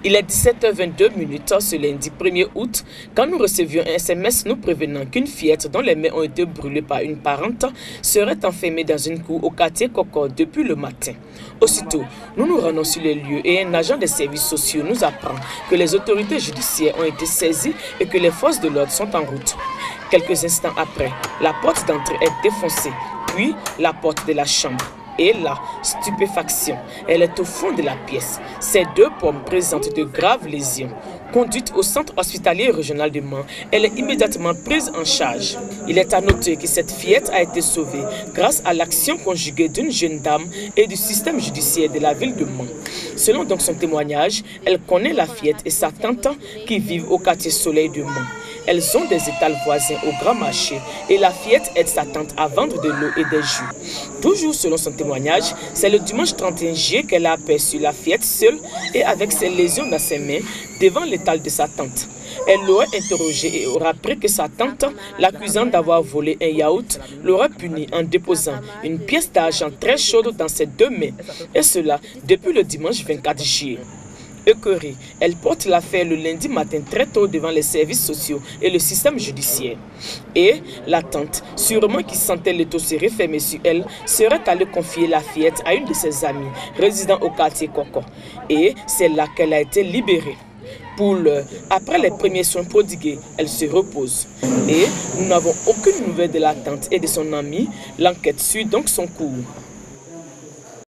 Il est 17h22 ce lundi 1er août quand nous recevions un SMS nous prévenant qu'une fillette dont les mains ont été brûlées par une parente serait enfermée dans une cour au quartier Coco depuis le matin. Aussitôt, nous nous rendons sur les lieux et un agent des services sociaux nous apprend que les autorités judiciaires ont été saisies et que les forces de l'ordre sont en route. Quelques instants après, la porte d'entrée est défoncée, puis la porte de la chambre. Et là, stupéfaction, elle est au fond de la pièce. Ces deux pommes présentent de graves lésions. Conduite au centre hospitalier régional de Mans, elle est immédiatement prise en charge. Il est à noter que cette fillette a été sauvée grâce à l'action conjuguée d'une jeune dame et du système judiciaire de la ville de Mans. Selon donc son témoignage, elle connaît la fillette et sa tante qui vivent au quartier Soleil de Mans. Elles ont des étals voisins au grand marché et la fillette aide sa tante à vendre de l'eau et des jus. Toujours selon son témoignage, c'est le dimanche 31 juillet qu'elle a aperçu la fillette seule et avec ses lésions dans ses mains devant l'étal de sa tante. Elle l'aurait interrogée et aura appris que sa tante, l'accusant d'avoir volé un yaourt, l'aurait puni en déposant une pièce d'argent très chaude dans ses deux mains. Et cela depuis le dimanche 24 juillet. Écœurée, elle porte l'affaire le lundi matin très tôt devant les services sociaux et le système judiciaire. Et la tante, sûrement qui sentait l'étau se refermer sur elle, serait allée confier la fillette à une de ses amies résidant au quartier Coco. Et c'est là qu'elle a été libérée. Pour l'heure, après les premiers soins prodigués, elle se repose. Et nous n'avons aucune nouvelle de la tante et de son amie. L'enquête suit donc son cours.